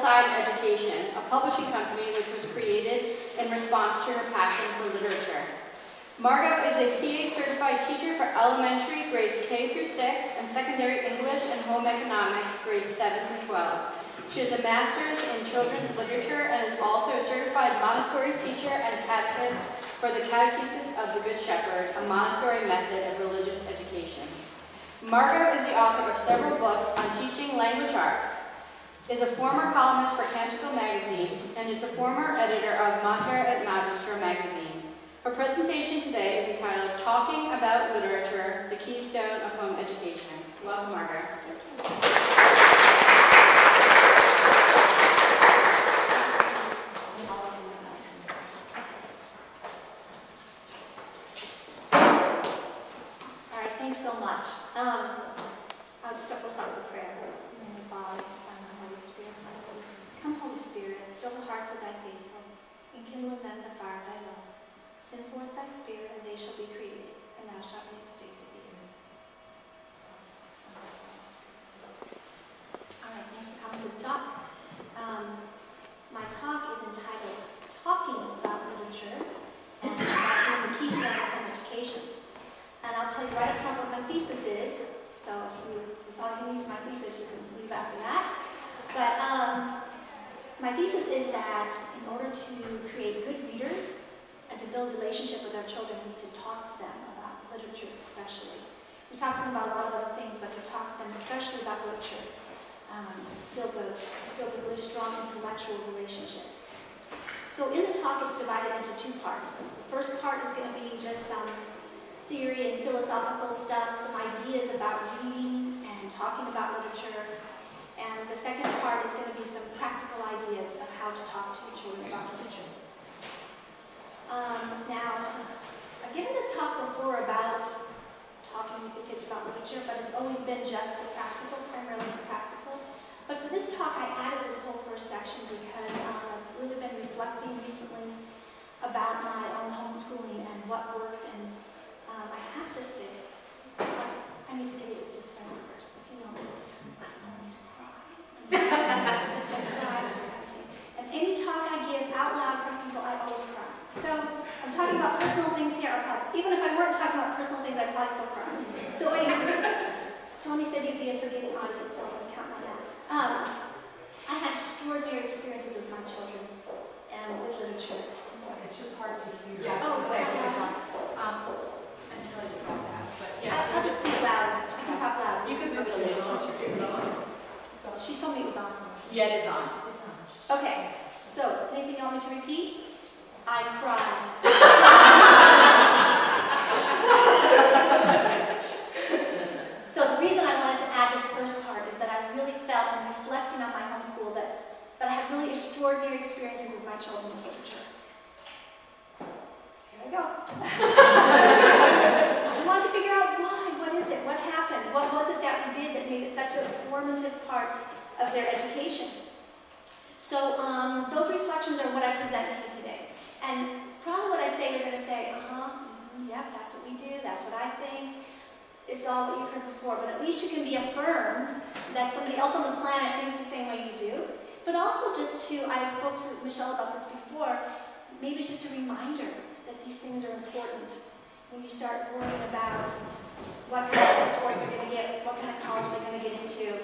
Alongside Education, a publishing company which was created in response to her passion for literature. Margot is a PA certified teacher for elementary grades K through 6 and secondary English and home economics grades 7 through 12. She has a master's in children's literature and is also a certified Montessori teacher and catechist for the Catechesis of the Good Shepherd, a Montessori method of religious education. Margot is the author of several books on teaching language arts, is a former columnist for Canticle magazine, and is the former editor of Mater et Magistra magazine. Her presentation today is entitled Talking About Literature, the Keystone of Home Education. Welcome, Margot. All right, thanks so much. We'll start with a prayer. In the name of the Father, the Son, and the Holy Spirit. Come, Holy Spirit, fill the hearts of thy faithful, and kindle in them the fire of thy love. Send forth thy Spirit, and they shall be created, and thou shalt make the face of the earth. All right, thanks for coming to the talk. My talk is entitled Talking About Literature and about the Keystone of Home Education. And I'll tell you right up front what my thesis is. So if that's all you need is my thesis, you can leave after that. But my thesis is that in order to create good readers and to build a relationship with our children, we need to talk to them about literature especially. We talk to them about a lot of other things, but to talk to them especially about literature builds a really strong intellectual relationship. So in the talk, it's divided into two parts. The first part is going to be just some theory and philosophical stuff, some ideas about reading and talking about literature. And the second part is going to be some practical ideas of how to talk to your children about literature. Now, I've given a talk before about talking with your kids about literature, but it's always been just the practical, primarily the practical. But for this talk, I added this whole first section because I've really been reflecting recently about my own homeschooling and what worked. And I have to say, I need to give you this disclaimer first. If you know me, I always cry. I cry. And any talk I give out loud from people, I always cry. So I'm talking about personal things here. Even if I weren't talking about personal things, I'd probably still cry. So anyway, Tony said you'd be a forgiving audience, so I'm going to count on that. I had extraordinary experiences with my children and with literature. I'm sorry. It's just hard to hear. Yeah. Oh, sorry. I'll just speak loud. I can talk loud. You can move it a little closer to you. She told me it was on. Yeah, it is on. It's on. Okay. So, anything you want me to repeat? I cried. So the reason I wanted to add this first part is that I really felt, in reflecting on my homeschool, that I had really extraordinary experiences with my children with literature. Here I go. I wanted to figure out why. What is it? What happened? What was it that we did that made it such a formative part of their education? So those reflections are what I present to you today. And probably what I say, you're going to say, yep, that's what we do, that's what I think. It's all what you've heard before, but at least you can be affirmed that somebody else on the planet thinks the same way you do. But also just to, I spoke to Michelle about this before, maybe it's just a reminder that these things are important. When you start worrying about what kind of test scores they're going to get, what kind of college they're going to get into,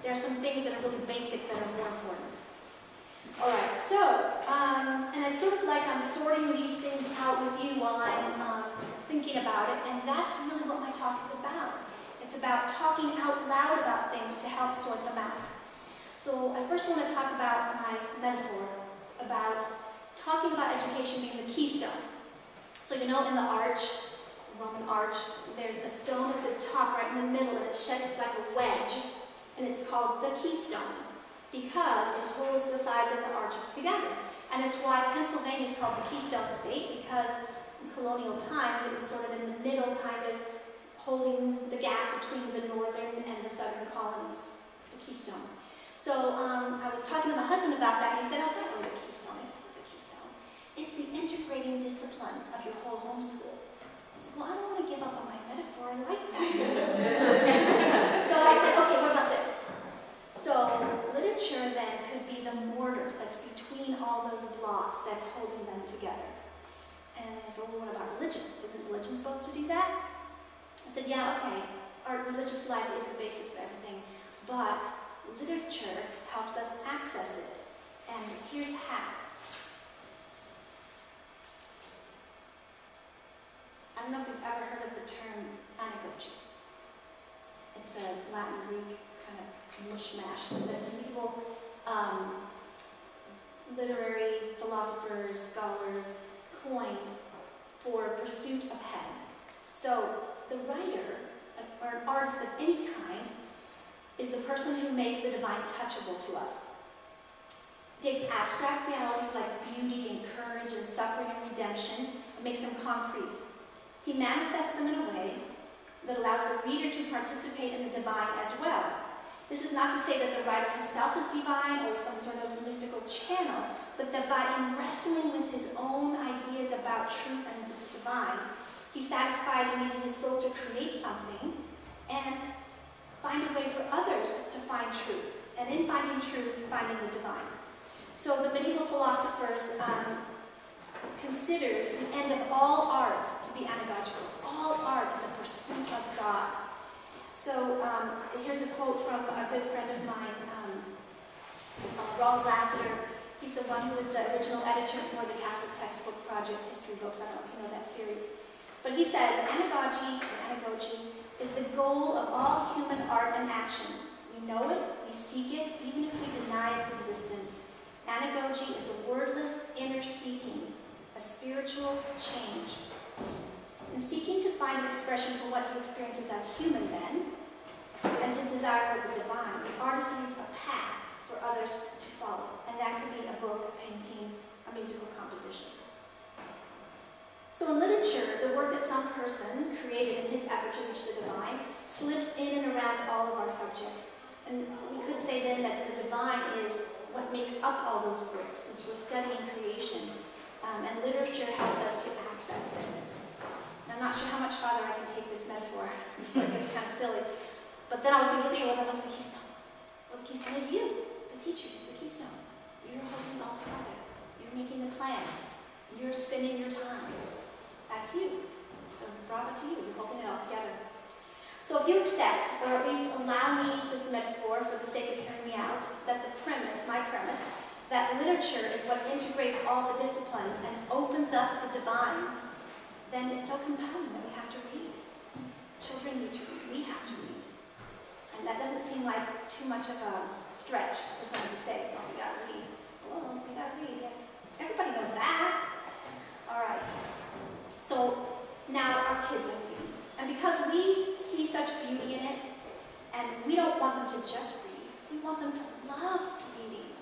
there are some things that are really basic that are more important. All right, so, and it's sort of like I'm sorting these things out with you while I'm thinking about it, and that's really what my talk is about. It's about talking out loud about things to help sort them out. So I first want to talk about my metaphor, about talking about education being the keystone. So you know in the arch, Roman arch, there's a stone at the top right in the middle, and it's shaped like a wedge, and it's called the keystone, because it holds the sides of the arches together. And it's why Pennsylvania is called the Keystone State, because in colonial times it was sort of in the middle, kind of holding the gap between the northern and the southern colonies, the Keystone. So I was talking to my husband about that, and he said, "Oh, it's not really the Keystone, it's the Keystone. It's the integrating discipline of your whole homeschool." I said, "Well, I don't want to give up on my metaphor, I like that." So I said, "Okay, what about this?" So literature then could be the the mortar that's between all those blocks that's holding them together. And I said, well, what about religion? Isn't religion supposed to do that? I said, yeah, okay, our religious life is the basis of everything, but literature helps us access it. And here's how. I don't know if you've ever heard of the term anagogy. It's a Latin Greek kind of mishmash that the medieval literary philosophers, scholars coined for pursuit of heaven. So the writer, or an artist of any kind, is the person who makes the divine touchable to us. Takes abstract realities like beauty and courage and suffering and redemption and makes them concrete. He manifests them in a way that allows the reader to participate in the divine as well. This is not to say that the writer himself is divine or some sort of mystical channel, but that by wrestling with his own ideas about truth and the divine, he satisfies the need in his soul to create something and find a way for others to find truth. And in finding truth, finding the divine. So the medieval philosophers considered the end of all art to be anagogical. All art is a pursuit of God. So here's a quote from a good friend of mine, Ronald Lassiter. He's the one who was the original editor for the Catholic Textbook Project History Books. I don't know if you know that series. But he says, anagogy is the goal of all human art and action. We know it, we seek it, even if we deny its existence. Anagogy is a wordless inner seeking, a spiritual change. In seeking to find an expression for what he experiences as human then, and his desire for the divine, the artist leaves a path for others to follow. And that could be a book, a painting, a musical composition. So in literature, the work that some person created in his effort to reach the divine slips in and around all of our subjects. And we could say then that the divine is what makes up all those bricks, since we're studying creation, and literature helps us to access it. I'm not sure how much farther I can take this metaphor before it gets kind of silly. But then I was thinking, okay, well, then what's the keystone? Well, the keystone is you. The teacher is the keystone. You're holding it all together. You're making the plan. You're spending your time. That's you. So bravo to you. You're holding it all together. So if you accept, or at least allow me this metaphor for the sake of hearing me out, that the premise, my premise, that literature is what integrates all the disciplines and opens up the divine, then it's so compelling that we have to read. Children need to read. We have to read. And that doesn't seem like too much of a stretch for someone to say, oh, we gotta read. Well, we gotta read, yes. Everybody knows that. All right. So now our kids are reading. And because we see such beauty in it, and we don't want them to just read, we want them to love reading.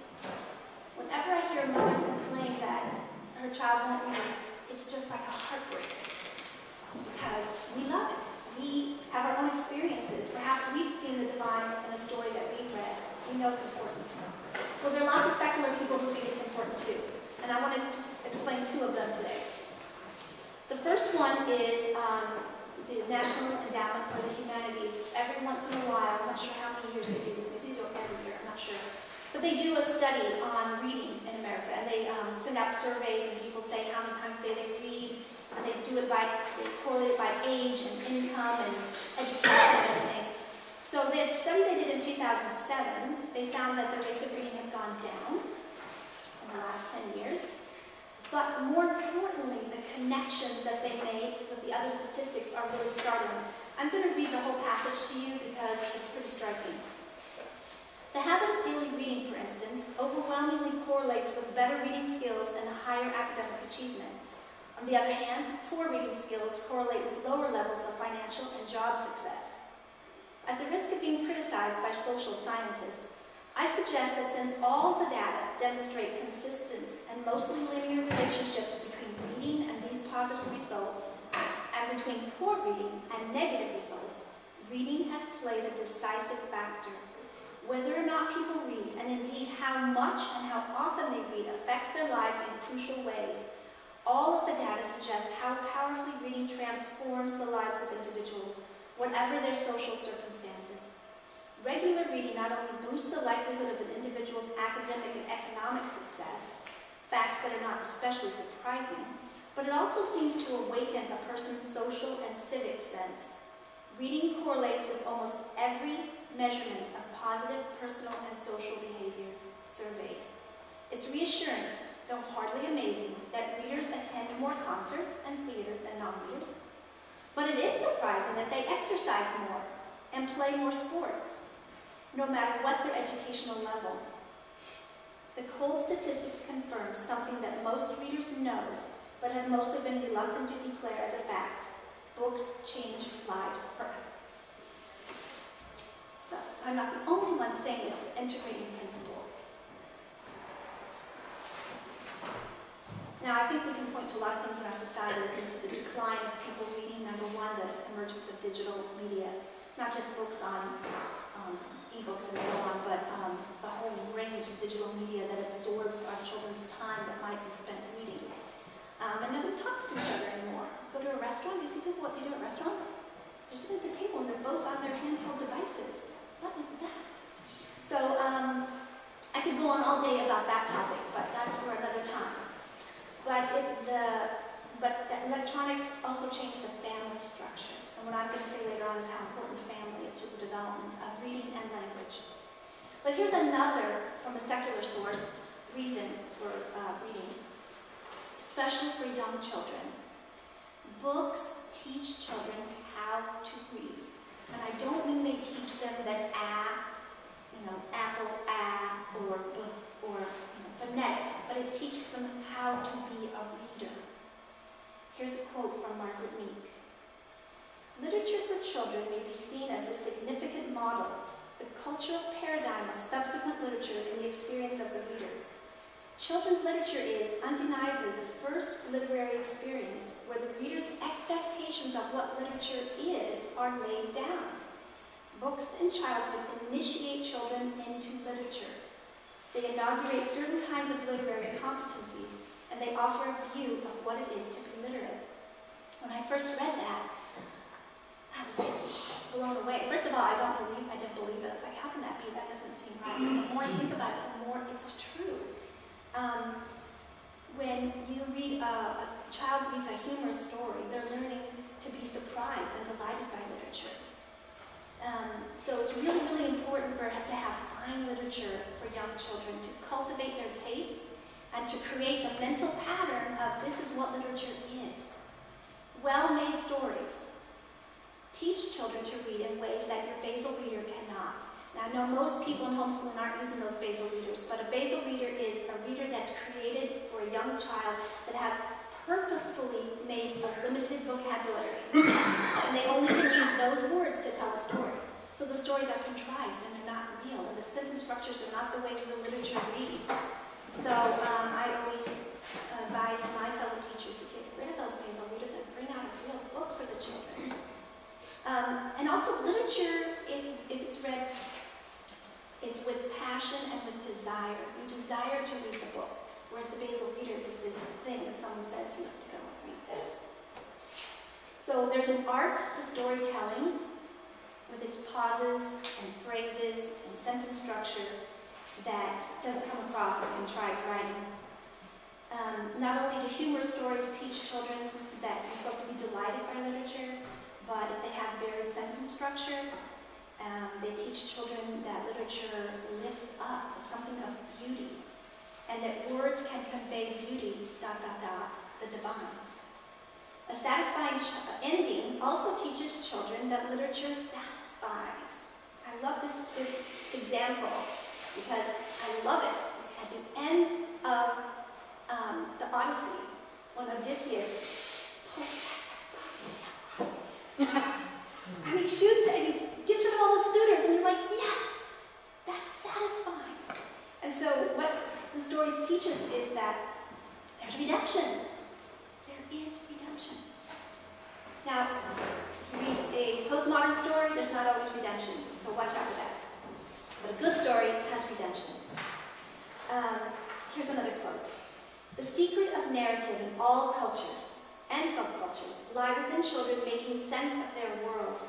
Whenever I hear a mother complain that her child won't read, it's just like a heartbreak. Because we love it. We have our own experiences. Perhaps we've seen the divine in a story that we've read. We know it's important. Well, there are lots of secular people who think it's important too. And I want to just explain two of them today. The first one is the National Endowment for the Humanities. Every once in a while, I'm not sure how many years they do this, maybe they do it every year, I'm not sure. But they do a study on reading in America, and they send out surveys, and people say how many times a day they read, and they do it they correlate it by age and income and education and everything. So the study they did in 2007, they found that the rates of reading have gone down in the last 10 years. But more importantly, the connections that they make with the other statistics are really startling. I'm going to read the whole passage to you because it's pretty striking. The habit of daily reading, for instance, overwhelmingly correlates with better reading skills and higher academic achievement. On the other hand, poor reading skills correlate with lower levels of financial and job success. At the risk of being criticized by social scientists, I suggest that since all the data demonstrate consistent and mostly linear relationships between reading and these positive results, and between poor reading and negative results, reading has played a decisive factor. Whether or not people read, and indeed how much and how often they read, affects their lives in crucial ways. All of the data suggest how powerfully reading transforms the lives of individuals, whatever their social circumstances. Regular reading not only boosts the likelihood of an individual's academic and facts that are not especially surprising, but it also seems to awaken a person's social and civic sense. Reading correlates with almost every measurement of positive personal and social behavior surveyed. It's reassuring, though hardly amazing, that readers attend more concerts and theater than non-readers. But it is surprising that they exercise more and play more sports, no matter what their educational level. The cold statistics confirm something that most readers know, but have mostly been reluctant to declare as a fact. Books change lives forever. So, I'm not the only one saying it's the integrating principle. Now, I think we can point to a lot of things in our society that lead to the decline of people reading. Number one, the emergence of digital media, not just books on e-books and so on, but the whole range of digital media that absorbs our children's time that might be spent reading. And nobody talks to each other anymore. Go to a restaurant, you see people, what they do at restaurants? They're sitting at the table and they're both on their handheld devices. What is that? So, I could go on all day about that topic, but that's for another time. But the electronics also changed the family structure. And what I'm going to say later on is how important family is to the development of reading and language. But here's another, from a secular source, reason for reading, especially for young children. Books teach children how to read. And I don't mean they teach them that apple, or b, or phonetics, but it teaches them how to be a reader. Here's a quote from Margot. Literature for children may be seen as the significant model, the cultural paradigm of subsequent literature in the experience of the reader. Children's literature is undeniably the first literary experience where the reader's expectations of what literature is are laid down. Books in childhood initiate children into literature. They inaugurate certain kinds of literary competencies, and they offer a view of what it is to be literate. When I first read that, I was just blown away. First of all, I didn't believe it. I was like, how can that be? That doesn't seem right. But the more I think about it, the more it's true. When you read, a child reads a humorous story, they're learning to be surprised and delighted by literature. So it's really, really important to have fine literature for young children, to cultivate their tastes and to create the mental pattern of this is what literature is. Well-made stories. Teach children to read in ways that your basal reader cannot. Now, I know most people in homeschooling aren't using those basal readers, but a basal reader is a reader that's created for a young child that has purposefully made a limited vocabulary. And they only can use those words to tell a story. So the stories are contrived and they're not real, and the sentence structures are not the way the literature reads. So I always advise my fellow teachers to get rid of those basal readers and bring out a real book for the children. And also literature, if it's read, it's with passion and with desire. You desire to read the book, whereas the basal reader is this thing that someone says you have to go and read this. So there's an art to storytelling with its pauses and phrases and sentence structure that doesn't come across in contrived writing. Not only do humorous stories teach children that you're supposed to be delighted by literature, but if they have varied sentence structure, they teach children that literature lifts up. It's something of beauty, and that words can convey beauty, the divine. A satisfying ending also teaches children that literature satisfies. I love this example because I love it. At the end of the Odyssey, when Odysseus pulls back that bow, and he shoots it, and he gets rid of all those suitors, and you're like, yes, that's satisfying. And so what the stories teach us is that there's redemption. There is redemption. Now, you read a postmodern story, there's not always redemption, so watch out for that. But a good story has redemption. Here's another quote. The secret of narrative in all cultures and subcultures lie within children making sense of their world.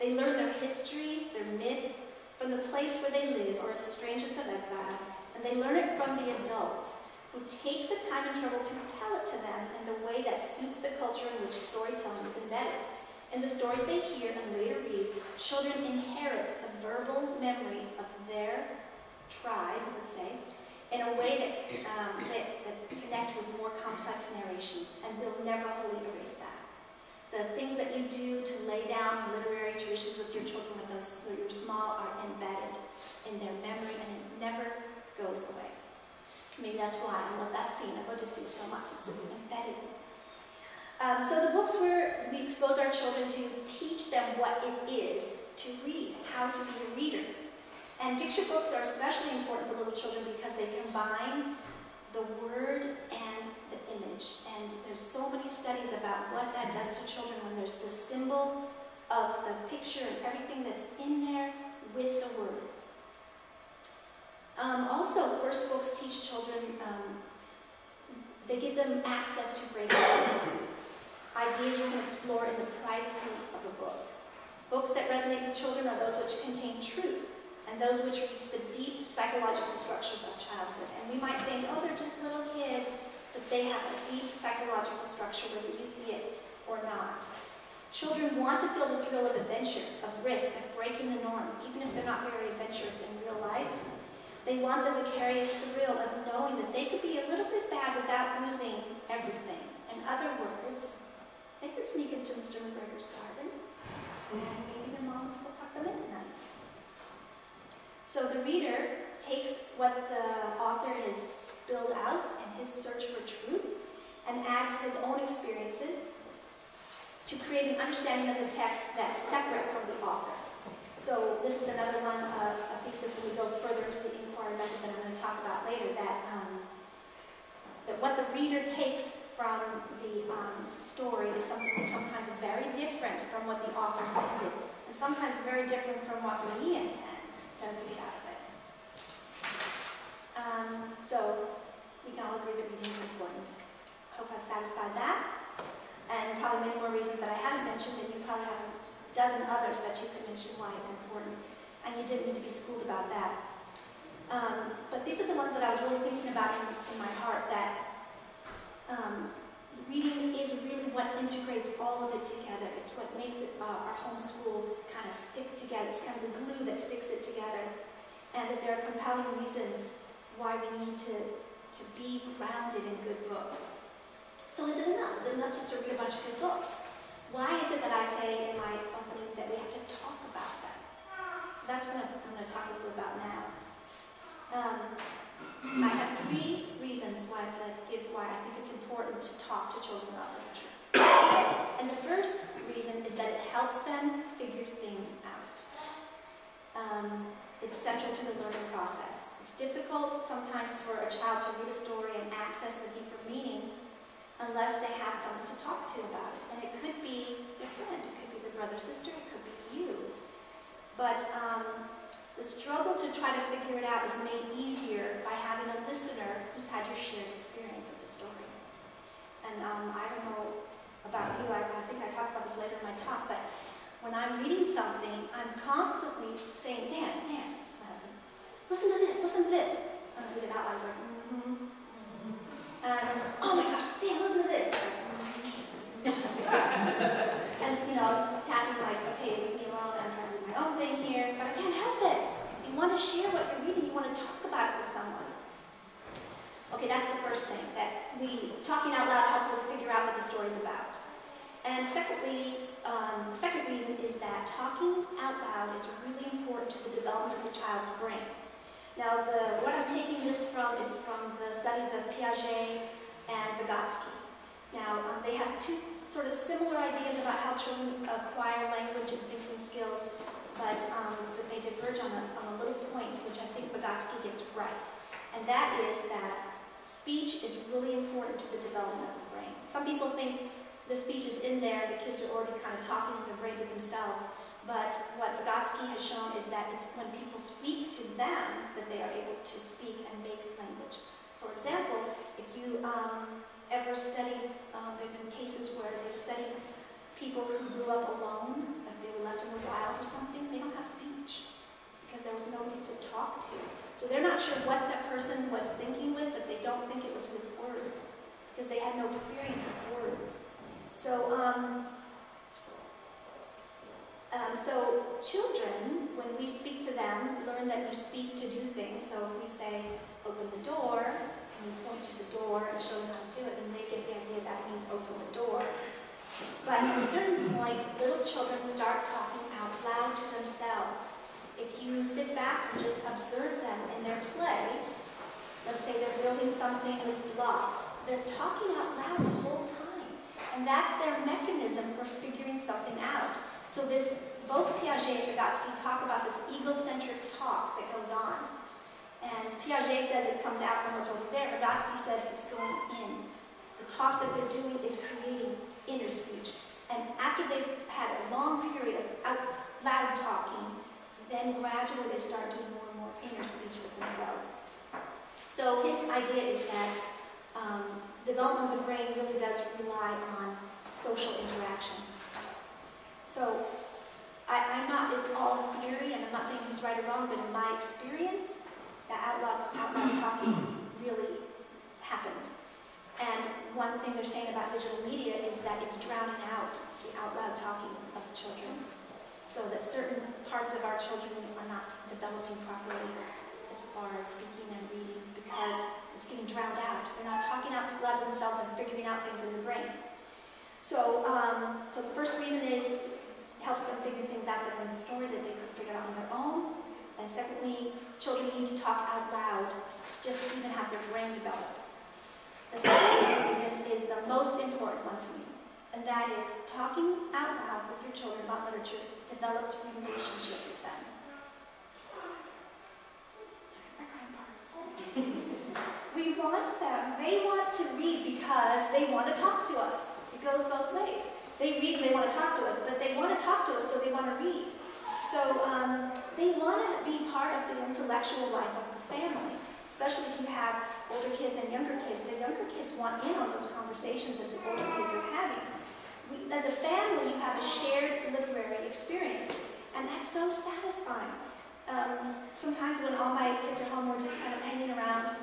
They learn their history, their myth, from the place where they live or in the strangest of exile, and they learn it from the adults, who who take the time and trouble to tell it to them in the way that suits the culture in which storytelling is embedded. In the stories they hear and later read, children inherit the verbal memory of their tribe, let's say, in a way that connect with more complex narrations, and they'll never wholly erase that. The things that you do to lay down literary traditions with your children when you're small are embedded in their memory, and it never goes away. Maybe that's why I love that scene. I love to see it so much. It's just embedded. So the books where we expose our children to teach them what it is to read, how to be a reader. And picture books are especially important for little children because they combine the word and the image. And there's so many studies about what that does to children when there's the symbol of the picture and everything that's in there with the words. Also, first books teach children, they give them access to great ideas. Ideas you can explore in the privacy of a book. Books that resonate with children are those which contain truth, and those which reach the deep psychological structures of childhood. And we might think, oh, they're just little kids, but they have a deep psychological structure whether you see it or not. Children want to feel the thrill of adventure, of risk, of breaking the norm, even if they're not very adventurous in real life. They want the vicarious thrill of knowing that they could be a little bit bad without losing everything. In other words, they could sneak into Mr. McGregor's garden, and maybe their mom would still tuck them in at night. So the reader takes what the author has spilled out in his search for truth and adds his own experiences to create an understanding of the text that's separate from the author. So this is another one, a thesis, and we go further into the inquiry method that I'm going to talk about later, that what the reader takes from the story is something that's sometimes very different from what the author intended, and sometimes very different from what we intend them to get out of it. So we can all agree that reading is important. I hope I've satisfied that, and probably many more reasons that I haven't mentioned, and you probably have a dozen others that you could mention why it's important, and you didn't need to be schooled about that. But these are the ones that I was really thinking about in my heart, that reading is really what integrates all of it together. It's what makes it our homeschool kind of stick together. It's kind of the glue that sticks it together. And that there are compelling reasons why we need to be grounded in good books. So is it enough? Is it enough just to read a bunch of good books? Why is it that I say in my opening that we have to talk about them? So that's what I'm going to talk a little about now. I have 3 reasons why I'm going to give why I think it's important to talk to children about literature. And the first reason is that it helps them figure things out. It's central to the learning process. It's difficult sometimes for a child to read a story and access the deeper meaning unless they have someone to talk to about it. And it could be their friend, it could be their brother, sister, it could be you. But the struggle to try to figure it out is made easier by having a listener who's had your shared experience of the story. And I don't know about you, I think I talk about this later in my talk, but when I'm reading something, I'm constantly saying, Dan, it's my husband, listen to this. And I read it out loud, I was like, And oh my gosh, Dan, listen to this. And he's tapping like, okay, leave me alone, I'm trying to do my own thing here, but I can't help it. You want to share what you're reading, you want to talk about it with someone. Okay, that's the first thing, that talking out loud helps us figure out what the story's about. And secondly, the second reason is that talking out loud is really important to the development of the child's brain. Now, what I'm taking this from is from the studies of Piaget and Vygotsky. Now, they have 2 sort of similar ideas about how children acquire language and thinking skills, but they diverge on a little point, which I think Vygotsky gets right. And that is that speech is really important to the development of the brain. Some people think the speech is in there, the kids are already kind of talking in their brain to themselves, but what Vygotsky has shown is that it's when people speak to them that they are able to speak and make language. For example, if you ever studied, there have been cases where they've studied people who grew up alone, if they were left in the wild or something, they don't have speech because there was nobody to talk to. So they're not sure what that person was thinking with, but they don't think it was and you speak to do things. So if we say, open the door, and you point to the door and show them how to do it, then they get the idea that means open the door. But at a certain point, little children start talking out loud to themselves. If you sit back and just observe them in their play, let's say they're building something with blocks, they're talking out loud the whole time. And that's their mechanism for figuring something out. So this, both Piaget and Vygotsky talk about this egocentric talk that goes on. And Piaget says it comes out from what's over there. Vygotsky said it's going in. The talk that they're doing is creating inner speech. And after they've had a long period of out loud talking, then gradually they start doing more and more inner speech with themselves. So his idea is that the development of the brain really does rely on social interaction. So I'm not, it's all a theory, and I'm not saying who's right or wrong, but in my experience, that out loud talking really happens. And one thing they're saying about digital media is that it's drowning out the out loud talking of the children, so that certain parts of our children are not developing properly as far as speaking and reading, because it's getting drowned out. They're not talking out loud to themselves and figuring out things in the brain. So, so the first reason is it helps them figure things out that are in the story that they could figure out on their own. And secondly, children need to talk out loud just to even have their brain develop. The third reason is the most important one to me, and that is talking out loud with your children about literature develops a relationship with them. There's my crying part. We want them. They want to read because they want to talk to us. It goes both ways. They read and they want to talk to us, but they want to talk to us, so they want to read. So they want to be part of the intellectual life of the family, especially if you have older kids and younger kids. The younger kids want in on those conversations that the older kids are having. As a family, you have a shared literary experience, and that's so satisfying. Sometimes when all my kids are home, we're just kind of hanging around,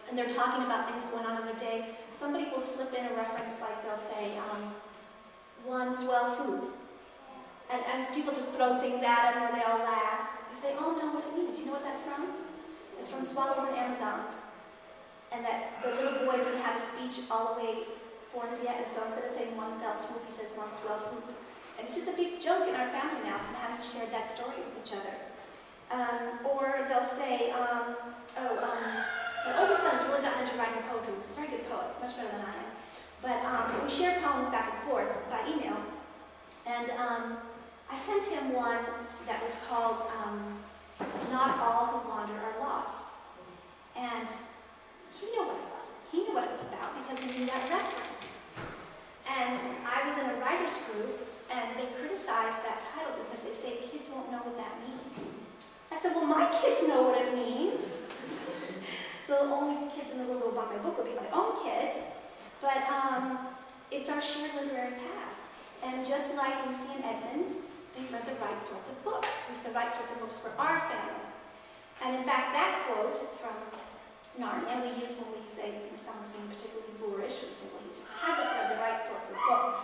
and they're talking about things going on in their day. Somebody will slip in a reference, like they'll say, one swell food. And people just throw things at them, or they all laugh. They say, oh, no, what it means. You know what that's from? It's from Swallows and Amazons. And that the little boy doesn't have a speech all the way formed yet, and so instead of saying one fell swoop, he says one swell swoop. And it's just a big joke in our family now from having shared that story with each other. Or they'll say, my oldest son has really gotten into writing poetry. He's a very good poet, much better than I am. But we share poems back and forth by email. And I sent him one that was called Not All Who Wander Are Lost. And he knew what it was. He knew what it was about because he knew that reference. And I was in a writer's group, and they criticized that title because they say kids won't know what that means. I said, well, my kids know what it means. So the only kids in the world who will buy my book will be my own kids. But it's our shared literary past. And just like Lucy and Edmund, they've read the right sorts of books. It's the right sorts of books for our family. And in fact, that quote from Narnia we use when we say someone's being particularly boorish. We say, well, he just hasn't read the right sorts of books.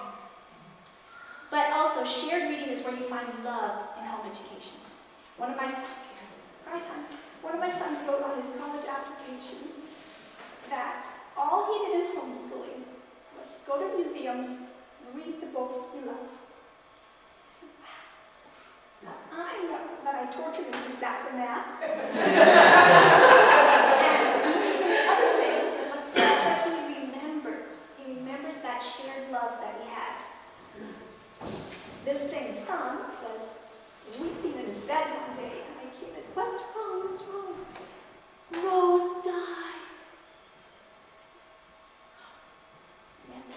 But also, shared reading is where you find love in home education. One of my sons wrote on his college application that all he did in homeschooling was go to museums, read the books we love. I said, wow. Now, I know that I tortured him through stats and math. And other things, but that's what he remembers. He remembers that shared love that we had. This same son was weeping in his bed one day, and I came in, what's wrong, what's wrong? Rose died. Remember?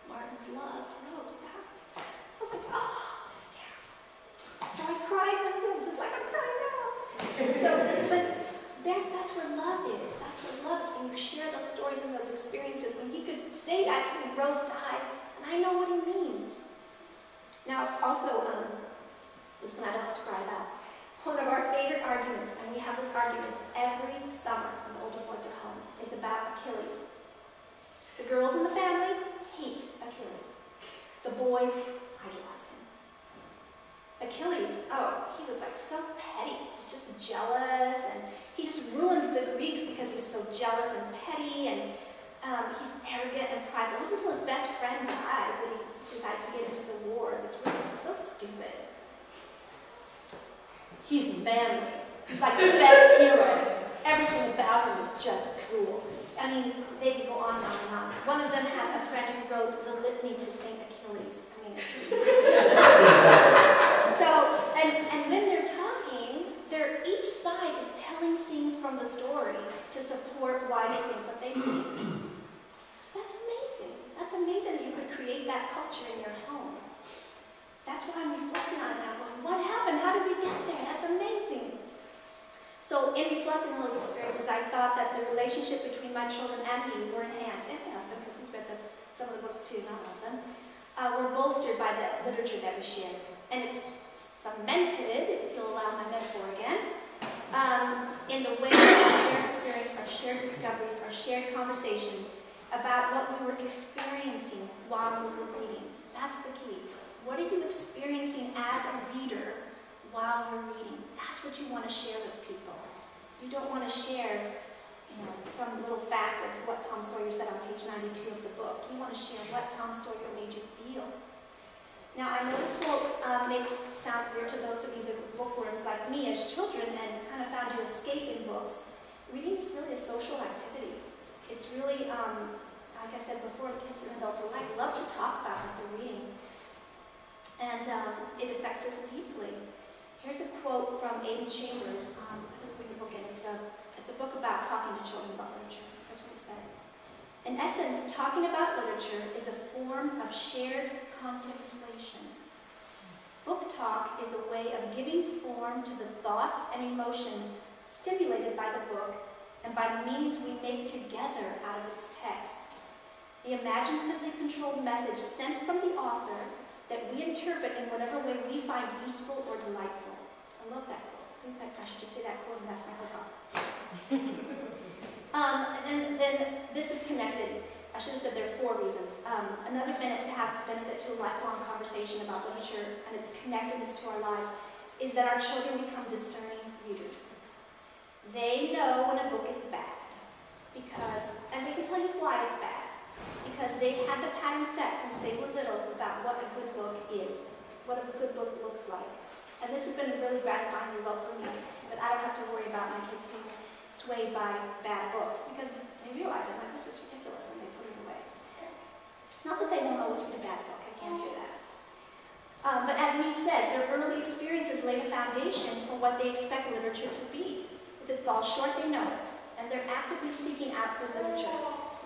Martin's love, Rose died. I was like, oh, that's terrible. So I cried with him, just like I'm crying now. So, but that's where love is. That's where love is, when you share those stories and those experiences. When he could say that to me, Rose died, and I know what he means. Now, also, this one I don't have to cry about. One of our favorite arguments, and we have this argument every summer when the older boys are home, is about Achilles. The girls in the family hate Achilles. The boys idolize him. Achilles, oh, he was like so petty. He was just jealous, and he just ruined the Greeks because he was so jealous and petty, and he's arrogant and prideful. It wasn't until his best friend died that he decided to get into the war. It was really so stupid. He's manly. He's like the best hero. Everything about him is just cool. I mean, they could go on and on and on. One of them had a friend who wrote the litany to St. Achilles. I mean, it's just... So, and when they're talking, each side is telling scenes from the story to support why they think what they think. That's amazing. That's amazing that you could create that culture in your home. That's why I'm reflecting on it now, going, what happened? How did we get there? That's amazing. So in reflecting on those experiences, I thought that the relationship between my children and me were enhanced, and my husband, because he's read some of the books too, not all of them, were bolstered by the literature that we share. And it's cemented, if you'll allow my metaphor again, in the way that our shared experience, our shared discoveries, our shared conversations about what we were experiencing while we were reading. That's the key. What are you experiencing as a reader while you're reading? That's what you want to share with people. You don't want to share, some little fact of what Tom Sawyer said on page 92 of the book. You want to share what Tom Sawyer made you feel. Now, I know this will make sound weird to those of you that were bookworms like me as children and kind of found you escape in books. Reading is really a social activity. It's really, like I said before, kids and adults alike love to talk about what they're reading. And it affects us deeply. Here's a quote from Aidan Chambers. I didn't bring the book in. It's a book about talking to children about literature. That's what he said. In essence, talking about literature is a form of shared contemplation. Book talk is a way of giving form to the thoughts and emotions stimulated by the book and by the meanings we make together out of its text. The imaginatively controlled message sent from the author that we interpret in whatever way we find useful or delightful. I love that quote. In fact, I should just say that quote and that's my whole talk. And then this is connected. I should have said there are 4 reasons. Another minute to have benefit to a lifelong conversation about literature and its connectedness to our lives is that our children become discerning readers. They know when a book is bad and they can tell you why it's bad. Because they've had the pattern set since they were little about what a good book is, what a good book looks like. And this has been a really gratifying result for me, but I don't have to worry about my kids being swayed by bad books because they realize it, like, this is ridiculous, and they put it away. Not that they won't always read a bad book, I can't say that. But as Mead says, their early experiences lay the foundation for what they expect literature to be. If it falls short, they know it, and they're actively seeking out the literature.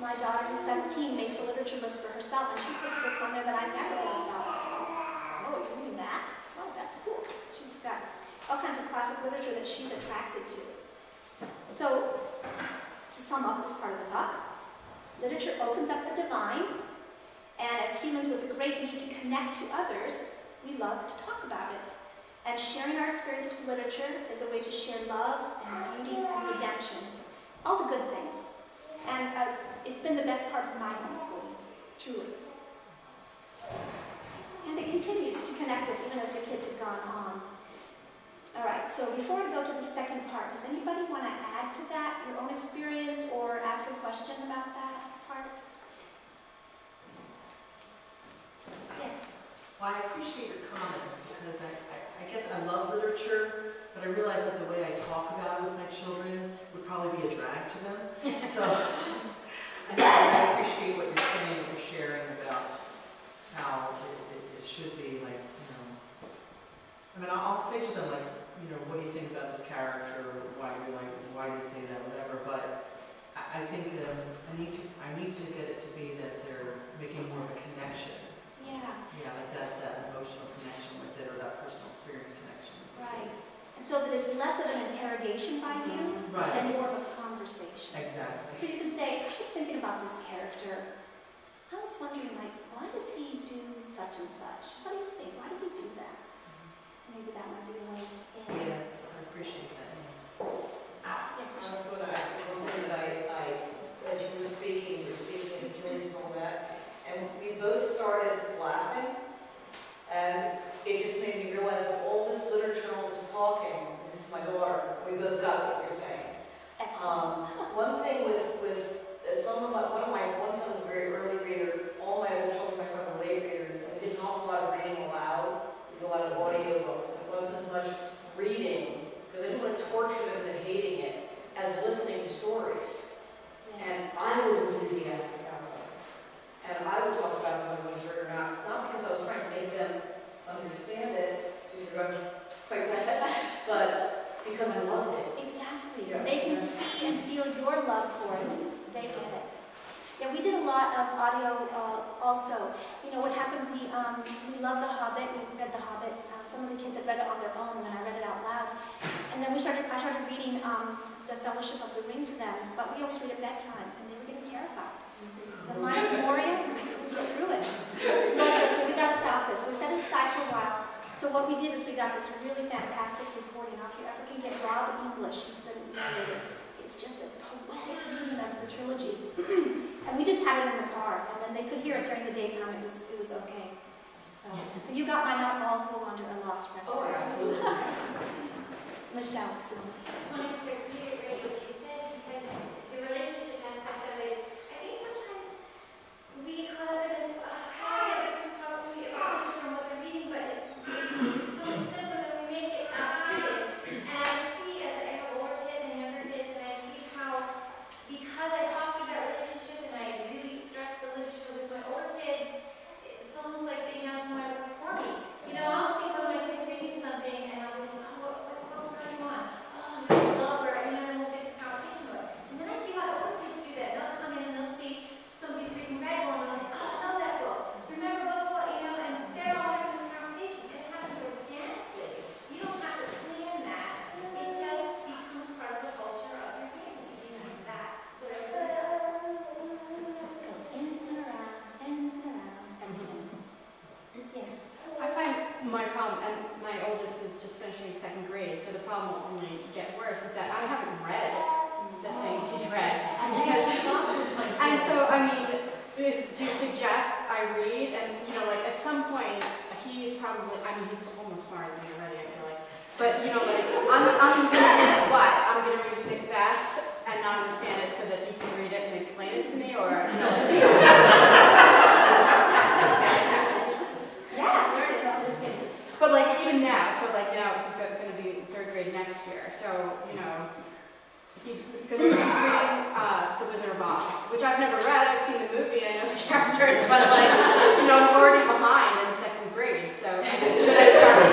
My daughter, who's 17, makes a literature list for herself, and she puts books on there that I never would have thought. Oh, you're reading that? Oh, that's cool. She's got all kinds of classic literature that she's attracted to. So, to sum up this part of the talk, literature opens up the divine, and as humans with a great need to connect to others, we love to talk about it. And sharing our experiences with literature is a way to share love and beauty and redemption. All the good things. And it's been the best part of my homeschooling, truly. And it continues to connect us even as the kids have gone on. All right, so before I go to the second part, does anybody want to add to that, your own experience, or ask a question about that part? Yes? Well, I appreciate your comments because I guess I love literature, but I realize that the way I talk about it with my children would probably be a drag to them. So I appreciate what you're saying, what you're sharing about how it should be, like, I mean, I'll say to them, like, what do you think about this character? Why do you say that? Whatever. But I think that I need to get it to be that they're making more of a connection. Yeah. Yeah, like that emotional connection with it, or that personal experience connection. Right. And so that it's less of an interrogation by you, right, and more of a conversation. Exactly. So you can say, I was just thinking about this character. I was wondering, like, why does he do such and such? What do you think? Why does he do that? Maybe that might be the way in. Yeah, so I appreciate that. Yes, I was going to ask you one thing that as you were speaking in Achilles and all that, and we both started laughing, and it just made me realize all one son was a very early reader. All my other children, my friends, were late readers. I did an awful lot of reading aloud. I did a lot of audiobooks. It wasn't as much reading, because I didn't want to torture them into hating it, as listening to stories. And I was enthusiastic about them. And I would talk about them whether it was heard or not because I was trying to make them understand it, just quite that, but because I loved it. Exactly. Yeah. They can see and feel your love for it. They get it. Yeah, we did a lot of audio also. You know what happened? We loved The Hobbit. We read The Hobbit. Some of the kids had read it on their own, and then I read it out loud. And then I started reading The Fellowship of the Ring to them. But we always read at bedtime, and they were getting terrified. The Mines of Moria, we couldn't get through it. So I said, okay, we got to stop this. So we set it aside for a while. So what we did is we got this really fantastic recording. Now, if you ever can get Rob English, he's the narrator. It's just a poetic reading of the trilogy. And we just had it in the car, and then they could hear it during the daytime. It was okay. So you got my Not All Who Wander Are Lost reference. Oh, absolutely. Michelle. I just wanted to reiterate what you said, because the relationship aspect of it, I think sometimes we call it this, how do I get this talk to me about literature and what they're reading, but it's so much simpler than we make it complicated. And I see, as I have older kids and younger kids, and I see how, because I talk to that relationship and I really stress the literature with my older kids, it's almost like being out to my work for me. You know, I'll see one of my kids reading something and I'll be like, oh, what do you want? Oh, I love her, and then we'll get this conversation going. And then I see my older kids do that. They'll come in and they'll see somebody's reading Red Bull, and they're like, oh, I love that book. Remember what, you know, and they're all having this conversation. And it happens organically. You don't have to plan that. It just becomes part of the culture of your family. You know, that's where it goes. It goes in and around, everything. Yes. I find my problem, and my oldest is just finishing second grade, so the problem will only get worse, is that I haven't read the things he's read. And so, I mean, do you suggest I read? And, you know, like, at some point, he's probably, I mean, he's almost smarter than me already, I feel like. But, you know, like, I'm going to read what? I'm going to read Macbeth and not understand it so that he can read it and explain it to me, or, you know, but like even now, so like now he's going to be in third grade next year. So you know, he's going to be reading The Wizard of Oz, which I've never read. I've seen the movie, I know the characters, but like you know, I'm already behind in second grade. So should I start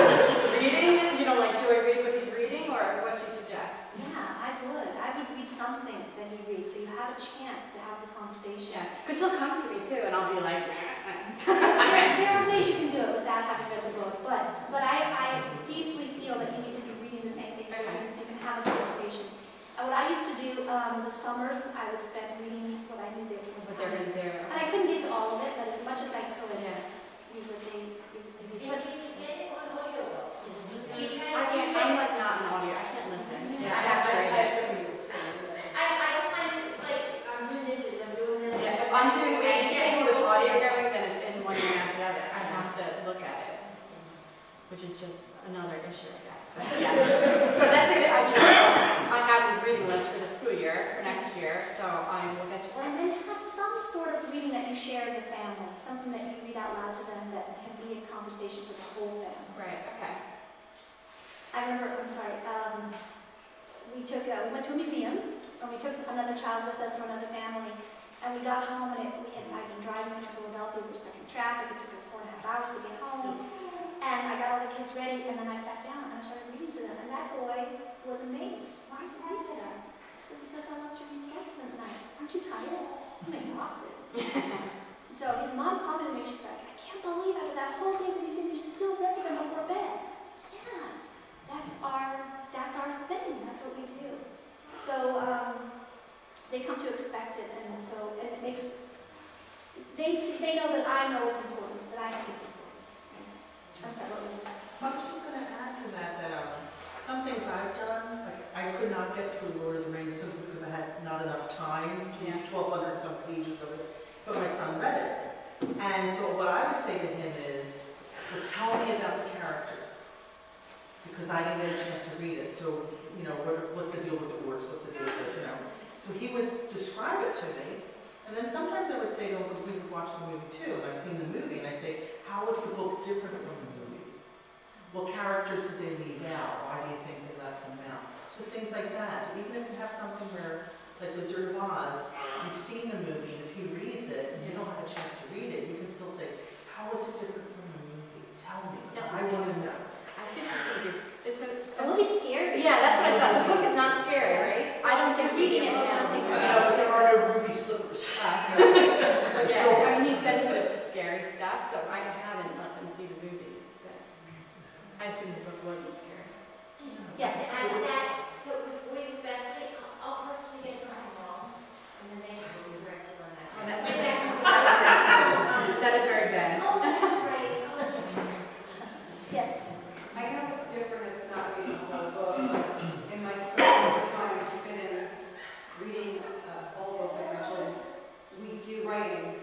reading? You know, like do I read what he's reading, or what do you suggest? Yeah, I would. I would read something that he reads, so you have a chance to have the conversation. Yeah, because he'll come to me too, and I'll be like. There are ways you can do it without having read the book, but I deeply feel that you need to be reading the same thing so you can have a conversation. And what I used to do, the summers, I would spend reading what I knew they were What they're going to do. And I couldn't get to all of it, but as much as I could, Yeah. we would do. Did you get it on audiobook? I'm like not an audio. I can't listen. I have to read it. I just find it like, I'm doing dishes, I'm doing this. Yeah, if I'm doing anything with audio going, then it's in one ear after the other. I have to look at it, which is just another issue, I guess. But yeah, but that's a good. I have this reading list for the school year for next year, so I will get to work. And then have some sort of reading that you share as a family, something that you read out loud to them that can be a conversation for the whole family. Right. Okay. I remember, I'm sorry, we went to a museum, and we took another child with us from another family, and we got home, and I'd been driving from Philadelphia, we were stuck in traffic, it took us 4.5 hours to get home, and I got all the kids ready, and then I sat down, and I started reading to them, and that boy was amazed. Why are you reading to them? I said, because I love to read stories at night. Aren't you tired? I'm exhausted. So his mom commented, and she's like, I can't believe after that whole day at the museum, you still read to them before bed. Yeah, that's our thing. That's what we do. So they come to expect it, and it makes they know that I know it's important, that I think it's important. I'm sorry, what was this? I was just going to add to that some things I've done, like I could not get through Lord of the Rings simply because I had not enough time to read 1,200 some pages of it, but my son read it. And so what I would say to him is, well, tell me about the characters, because I didn't get a chance to read it. So, you know, what's the deal with the orcs? What's the deal with this, you know? So he would describe it to me, and And then sometimes I would say, no, because we would watch the movie too, and I've seen the movie, and I'd say, how was the book different from the movie? What characters did they leave out? Why do you think they left them out? So things like that. So even if you have something where, like Wizard of Oz, you've seen the movie, and if he reads it, and you don't have a chance to read it, you can still say, how was it different from the movie? Tell me. I want to know. I think The movie's scary. yeah, that's what I thought. The book is not scary, right? I don't think reading it. I don't think There are no ruby slippers. yeah, I mean, he's sensitive to scary stuff, so I haven't let them see the movies, but I assume the book wasn't scary. Yes, And actually. that, so with boys especially, I'll personally get something wrong, and then they have to correct you on that. Oh, that is very bad. Oh, that's right. Yes. I know it's different, it's not reading a whole book, but in my school, we're trying to fit in reading a whole book with my children. We do writing,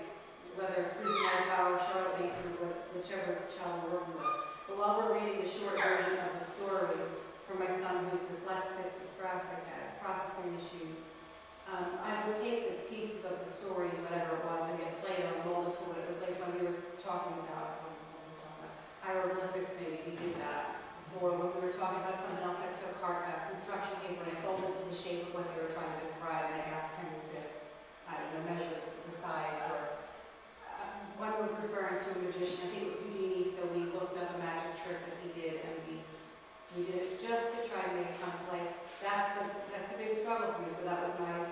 whether it's Susan Power, Charlotte Mason, whichever child we're working with. But while we're reading the short version of the story for my son who's dyslexic, dysgraphic, has processing issues, I would take the pieces of the story, whatever it was, and get played or mold it to what it was like when we were talking about hieroglyphics, maybe we did that. Or when we were talking about something else, I took construction paper and I folded it to the shape of what they were trying to describe, and I asked him to, I don't know, measure the size. Or one was referring to a magician, I think it was Houdini, so we looked up a magic trick that he did, and we did it just to try to make it come to life. That's a big struggle for me, so that was my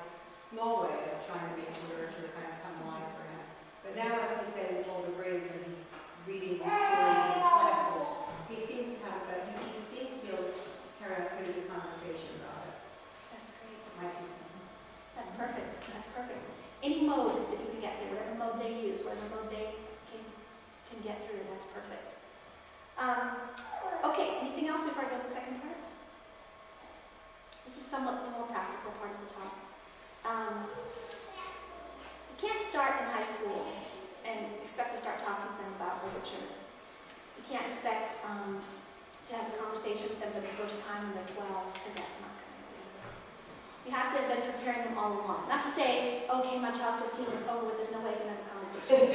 small way of trying to make the literature kind of come alive for him. But now, as he said in older grades, and he's reading the story in his classes, he seems to have, he seems to be able to carry on a pretty good conversation about it. That's great. My 2 cents. That's perfect. That's perfect. Any mode that you can get through, whatever mode they use, whatever mode they can get through, that's perfect. Okay, anything else before I go to the second part? This is somewhat the more practical part of the talk. You can't start in high school and expect to start talking to them about literature. You can't expect to have a conversation with them for the first time when they're 12, because that's not going to happen. You have to have been preparing them all along. Not to say, okay, my child's 15, it's over with, there's no way I can have a conversation.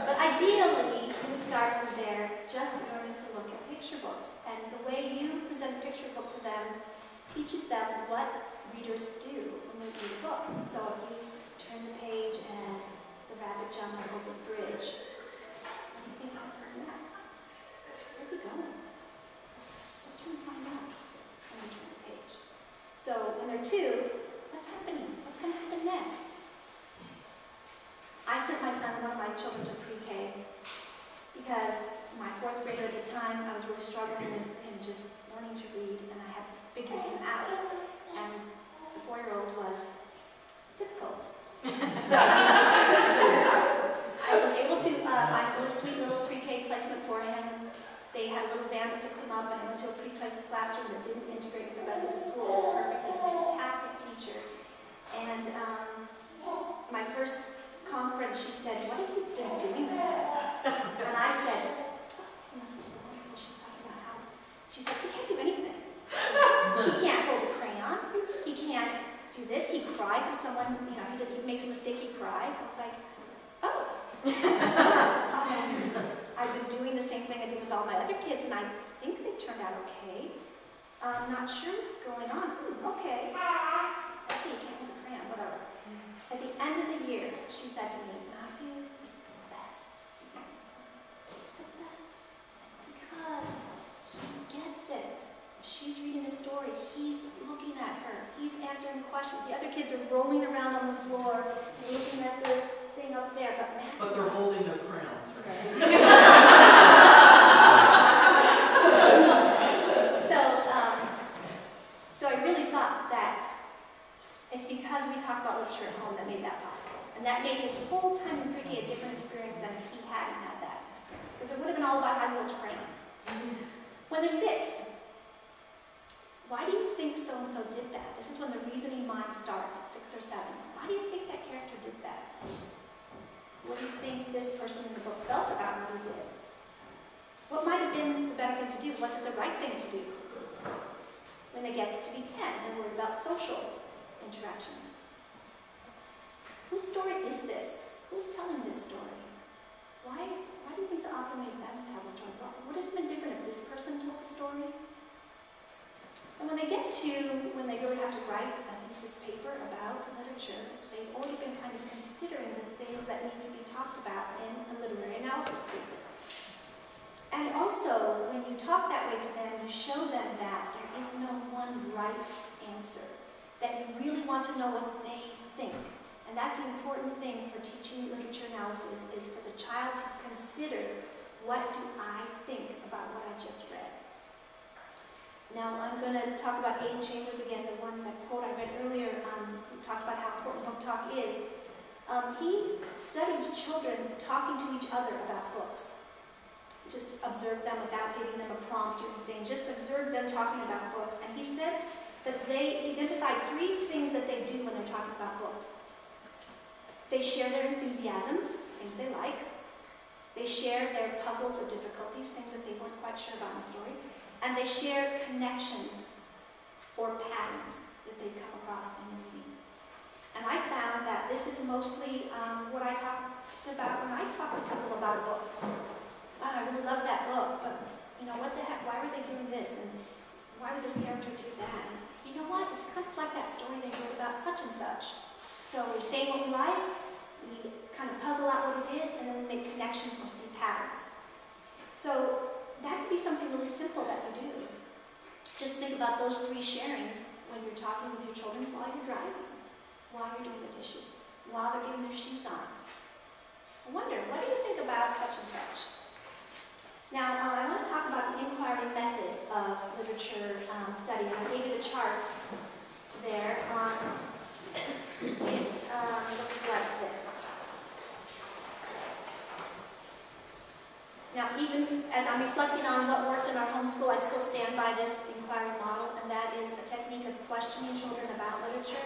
But ideally, you would start when they're just learning to look at picture books. And the way you present a picture book to them teaches them what readers do when they read a book. So if you turn the page and the rabbit jumps over the bridge, what do you think happens next? Where's he going? Let's try and find out when you turn the page. So when they're 2, what's happening? What's going to happen next? I sent my son, one of my children, to pre-K because my 4th grader at the time, I was really struggling with him just learning to read, and I had to figure him out. And the 4-year-old was difficult. So I was able to find a really sweet little pre-K placement for him. They had a little van that picked him up, and I went to a pre-K classroom that didn't integrate with the rest of the school. It was a perfectly fantastic teacher. And my first conference, she said, "What have you been doing with him?" And I said, "It must be so wonderful." She's talking about how, she said, "He can't do anything. He can't hold a crayon. He can't do this. He cries if someone, you know, if he makes a mistake, he cries." I was like, oh. I've been doing the same thing I did with all my other kids, and I think they turned out okay. I'm not sure what's going on. Okay. Okay, you can't hold a crayon, whatever. At the end of the year, she said to me, "Matthew is the best student. He's the best. Because he gets it. If she's reading a story, he's looking at her. He's answering questions. The other kids are rolling around on the floor and looking at the thing up there, but Matthew's..." But they're holding their crayons, right? So I really thought that it's because we talk about literature at home that made that possible. And that made his whole time in pre-K a different experience than if he hadn't had that experience. Because it would have been all about how to hold a crayon. When they're 6, why do you think so-and-so did that? This is when the reasoning mind starts at 6 or 7. Why do you think that character did that? What do you think this person in the book felt about what he did? What might have been the better thing to do? Was it the right thing to do? When they get to be 10 and worry about social interactions. whose story is this? Who's telling this story? Why do you think the author made them tell the story? Would it have been different if this person told the story? And when they really have to write a thesis paper about literature, they've already been kind of considering the things that need to be talked about in a literary analysis paper. And also, when you talk that way to them, you show them that there is no one right answer, that you really want to know what they think. And that's the important thing for teaching literature analysis, is for the child to consider, what do I think about what I just read? Now, I'm going to talk about Aidan Chambers again, the quote I read earlier. We talked about how important book talk is. He studied children talking to each other about books. Just observed them without giving them a prompt or anything. Just observed them talking about books. And he said that they identified 3 things that they do when they're talking about books. They share their enthusiasms, things they like. They share their puzzles or difficulties, things that they weren't quite sure about in the story. And they share connections or patterns that they come across in the reading. And I found that this is mostly what I talked about when I talk to people about a book. Wow, I really love that book, but what the heck, why were they doing this? And why would this character do that? And you know what? It's kind of like that story they wrote about such and such. So we're saying what we like, we kind of puzzle out what it is, and then we make connections or see patterns. So that could be something really simple that you do. Just think about those 3 sharings when you're talking with your children while you're driving, while you're doing the dishes, while they're getting their shoes on. I wonder, what do you think about such and such? Now, I want to talk about the inquiry method of literature study. And I gave you the chart there. It looks like this. Now, even as I'm reflecting on what worked in our homeschool, I still stand by this inquiry model, and that is a technique of questioning children about literature,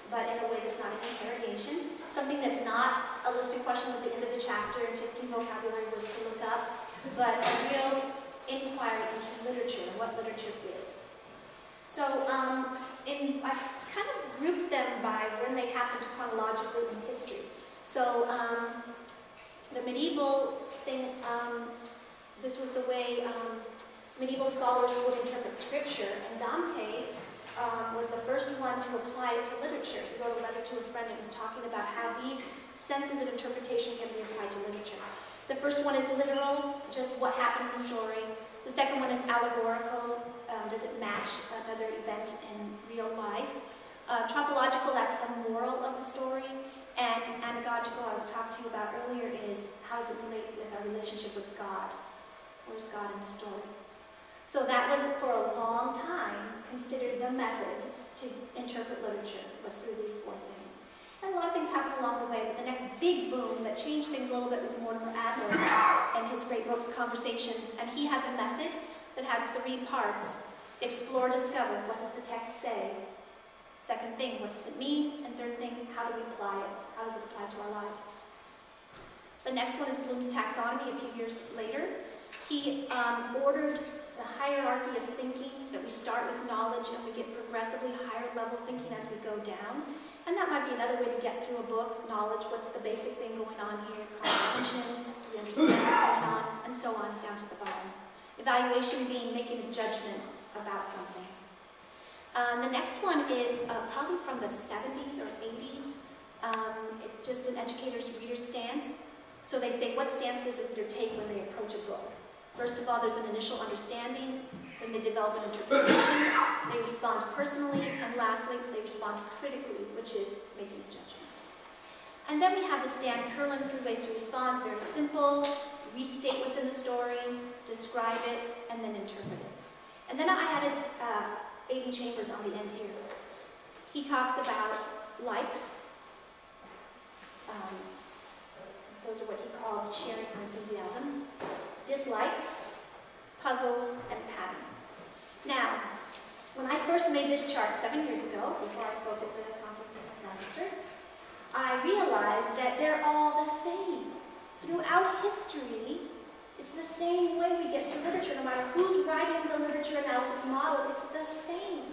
but in a way that's not an interrogation. Something that's not a list of questions at the end of the chapter and 15 vocabulary words to look up, but a real inquiry into literature and what literature is. So I kind of grouped them by when they happened chronologically in history. So the medieval thing, this was the way medieval scholars would interpret scripture, and Dante was the first one to apply it to literature. He wrote a letter to a friend and was talking about how these senses of interpretation can be applied to literature. The first one is literal, just what happened in the story. The second one is allegorical, does it match another event in real life? Tropological, that's the moral of the story. And anagogical, I talked to you about earlier, is how does it relate with our relationship with God? Where's God in the story? So that was, for a long time, considered the method to interpret literature, was through these 4 things. And a lot of things happened along the way, but the next big boom that changed things a little bit was Mortimer Adler and his great books, Conversations. And he has a method that has 3 parts. Explore, discover, what does the text say? Second thing, what does it mean? And third thing, how do we apply it? How does it apply to our lives? The next one is Bloom's taxonomy a few years later. He ordered the hierarchy of thinking, that we start with knowledge and we get progressively higher level thinking as we go down. And that might be another way to get through a book, knowledge, what's the basic thing going on here, comprehension, we understand what's going on, and so on, down to the bottom. Evaluation being making a judgment about something. The next one is probably from the 70s or 80s. It's just an educator's reader stance. So they say, what stance does a reader take when they approach a book? First of all, there's an initial understanding, then they develop an interpretation, they respond personally, and lastly, they respond critically, which is making a judgment. And then we have the Stan Curlin 3 ways to respond, very simple, restate what's in the story, describe it, and then interpret it. And then I added Aidan Chambers on the end here. He talks about likes. Those are what he called sharing enthusiasms. Dislikes, puzzles, and patterns. Now, when I first made this chart 7 years ago, before I spoke at the conference in Lancaster, I realized that they're all the same. Throughout history, it's the same way we get through literature. No matter who's writing the literature analysis model, it's the same.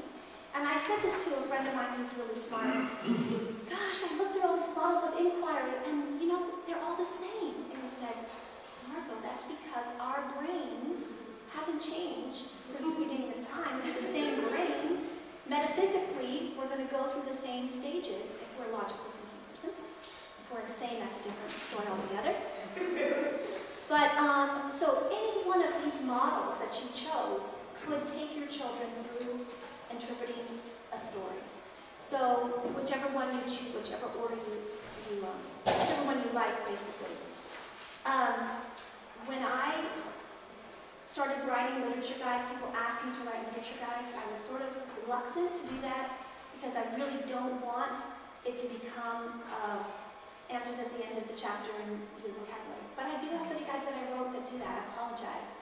And I said this to a friend of mine who's really smart. Gosh, I looked through all these models of inquiry, and you know, they're all the same. And he said, Margot, that's because our brain hasn't changed since the beginning of time. It's the same brain. Metaphysically, we're going to go through the same stages if we're a logical thinking person. If we're insane, that's a different story altogether. But, so any one of these models that you chose could take your children through interpreting a story. So whichever one you choose, whichever order whichever one you like, basically. When I started writing literature guides, people asked me to write literature guides. I was sort of reluctant to do that because I really don't want it to become answers at the end of the chapter and your vocabulary. But I do have study guides that I wrote that do that. I apologize.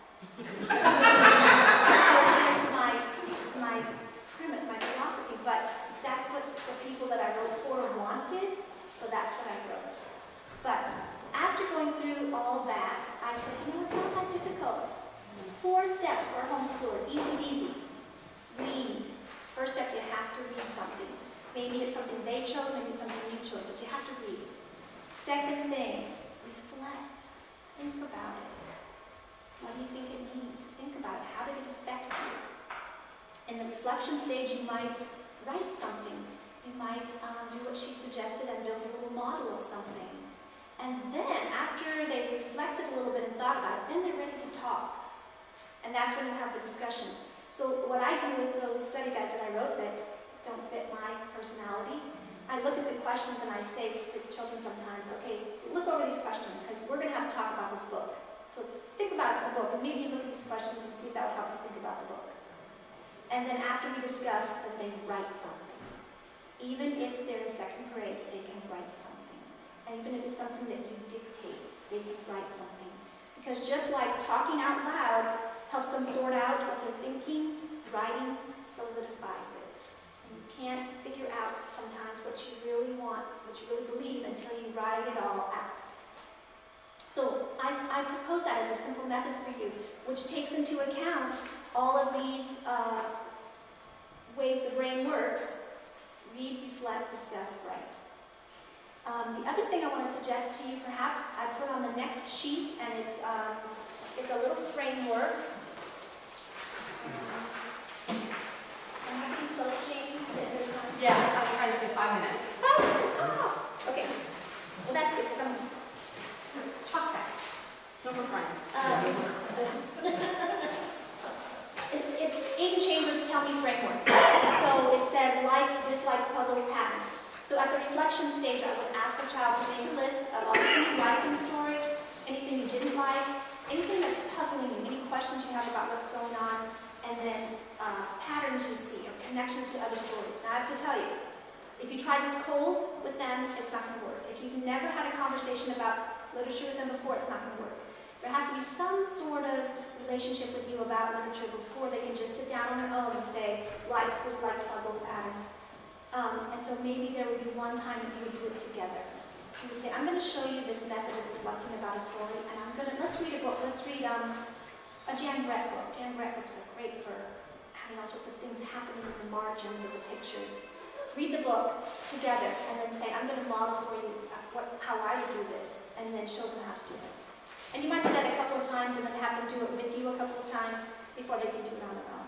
That's my premise, my philosophy, but that's what the people that I wrote for wanted, so that's what I wrote. But after going through all that, I said, you know, it's not that difficult. 4 steps for a homeschooler, easy peasy. Read. First step, you have to read something. Maybe it's something they chose, maybe it's something you chose, but you have to read. Second thing, reflect. Think about it. What do you think it means? Think about it. How did it affect you? In the reflection stage, you might write something. You might do what she suggested and build a little model of something. And then, after they've reflected a little bit and thought about it, then they're ready to talk. And that's when you have the discussion. So what I do with those study guides that I wrote that don't fit my personality, I look at the questions and I say to the children sometimes, okay, look over these questions because we're going to have to talk about this book. So think about the book and maybe you look at these questions and see if that would help you think about the book. And then after we discuss, then they write something. Even if they're in 2nd grade, they can write something. And even if it's something that you dictate, they can write something. Because just like talking out loud helps them sort out what they're thinking, writing solidifies it. And you can't figure out sometimes what you really want, what you really believe until you write it all out. So I propose that as a simple method for you, which takes into account all of these ways the brain works: read, reflect, discuss, write. The other thing I want to suggest to you, perhaps, I put on the next sheet, and it's a little framework. Am I getting close, Jamie, to the end of the time? Yeah, I'm trying to say 5 minutes. 5 minutes? Oh, okay. Well, that's good, because I'm going to stop. Chalk fast. No more crying. It's Aidan Chambers' Tell Me framework. So it says likes, dislikes, puzzles, patterns. So at the reflection stage, I would ask the child to make a list of all the things you liked in the story, anything you didn't like, anything that's puzzling you, any questions you have about what's going on, and then patterns you see or connections to other stories. Now I have to tell you, if you try this cold with them, it's not going to work. If you've never had a conversation about literature with them before, it's not going to work. There has to be some sort of relationship with you about literature before they can just sit down on their own and say likes, dislikes, puzzles, patterns. And so maybe there would be one time that you would do it together. You would say, I'm going to show you this method of reflecting about a story, and let's read a book. Let's read a Jan Brett book. Jan Brett books are great for having all sorts of things happening in the margins of the pictures. Read the book together, and then say, I'm going to model for you how I would do this, and then show them how to do it. And you might do that a couple of times, and then have them do it with you a couple of times before they can do it on their own.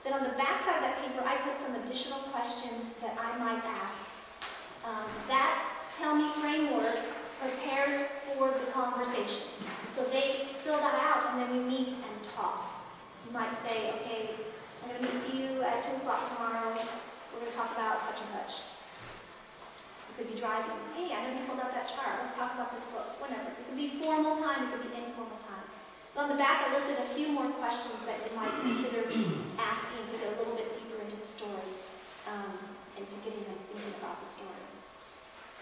Then on the back side of that paper, I put some additional questions that I might ask. That Tell Me framework prepares for the conversation. So they fill that out, and then we meet and talk. You might say, okay, I'm going to meet with you at 2 o'clock tomorrow. We're going to talk about such and such. You could be driving. Hey, I know you filled out that chart. Let's talk about this book. Whatever. It could be formal time. It could be informal time. But on the back, I listed a few more questions that you might consider asking to get a little bit deeper into the story and to getting them thinking about the story.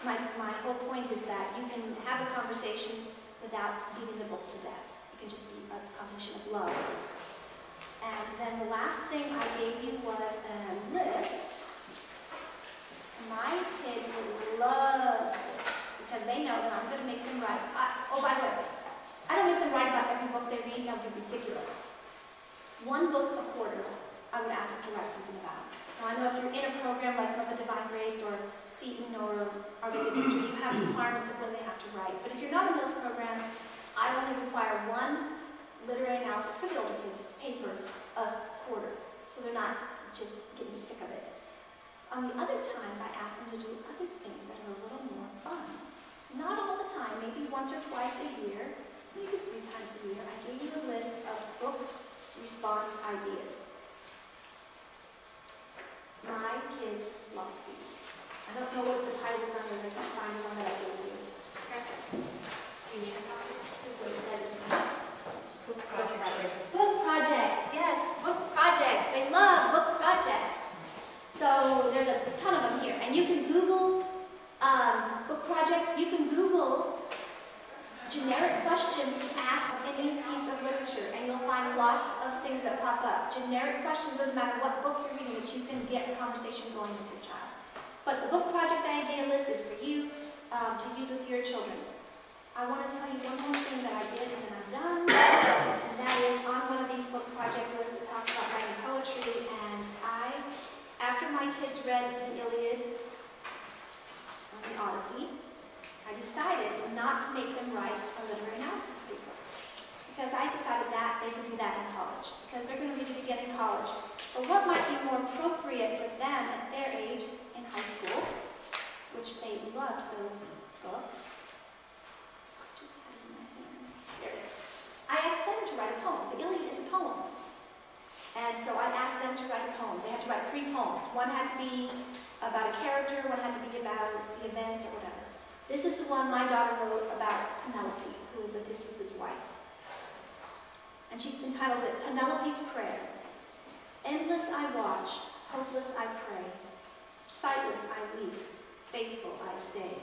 My whole point is that you can have a conversation without beating the book to death. It can just be a conversation of love. And then the last thing I gave you was a list. My kids would love this because they know that I'm going to make them write. Oh, by the way, I don't make them write about every book they read. That would be ridiculous. 1 book a quarter, I would ask them to write something about. Now, I know if you're in a program like Mother Divine Grace or Seton or Our Lady of Victory, you have requirements of when they have to write. But if you're not in those programs, I only require one literary analysis for the older kids, paper, a quarter, so they're not just getting sick of it. On the other times, I ask them to do other things that are a little more fun. Not all the time, maybe once or twice a year, maybe 3 times a year. I gave you a list of book response ideas. My kids loved these. I don't know what the title is on those. I can't find the one that I gave you. This is what it says. Book projects. Book projects, yes, book projects. They love book projects. So there's a ton of them here. And you can Google book projects. You can Google generic questions to ask any piece of literature, and you'll find lots of things that pop up. Generic questions, doesn't matter what book you're reading, that you can get a conversation going with your child. But the book project idea list is for you to use with your children. I want to tell you one more thing that I did and then I'm done, and that is on one of these book project lists that talks about writing poetry, and after my kids read the Iliad and the Odyssey, I decided not to make them write a literary analysis paper, because I decided that they could do that in college, because they're going to read it again in college. But what might be more appropriate for them at their age in high school, which they loved those books. I just had it in my hand. There it is. I asked them to write a poem. The Iliad is a poem. And so I asked them to write a poem. They had to write 3 poems. One had to be about a character, one had to be about the events or whatever. This is the one my daughter wrote about Penelope, who is Odysseus' wife. And she entitles it, Penelope's Prayer. Endless I watch, hopeless I pray. Sightless I weep, faithful I stay.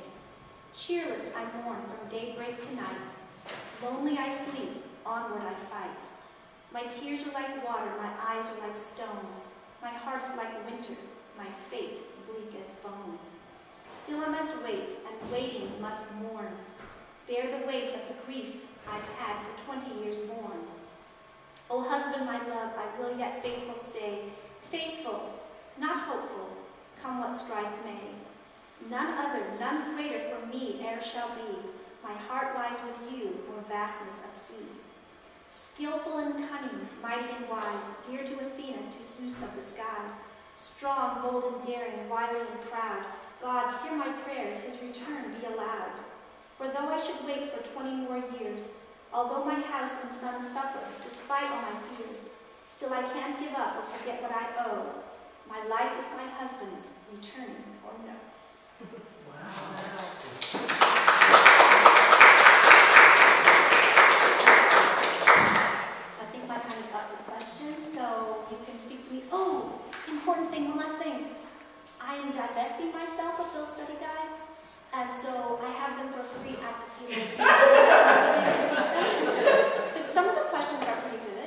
Cheerless I mourn from daybreak to night. Lonely I sleep, onward I fight. My tears are like water, my eyes are like stone. My heart is like winter, my fate bleak as bone. Still I must wait, and waiting must mourn. Bear the weight of the grief I've had for 20 years born. O husband, my love, I will yet faithful stay. Faithful, not hopeful, come what strife may. None other, none greater for me e'er shall be. My heart lies with you, o'er vastness of sea. Skillful and cunning, mighty and wise, dear to Athena, to Zeus of the skies. Strong, bold and daring, wily and proud, Gods, hear my prayers, his return be allowed. For though I should wait for 20 more years, although my house and sons suffer, despite all my fears, still I can't give up or forget what I owe. My life is my husband's, returning or no. Wow. I think my time is up for questions, so you can speak to me. Oh, important thing, one last thing. I am divesting myself of those study guides, and so I have them for free at the table. Some of the questions are pretty good.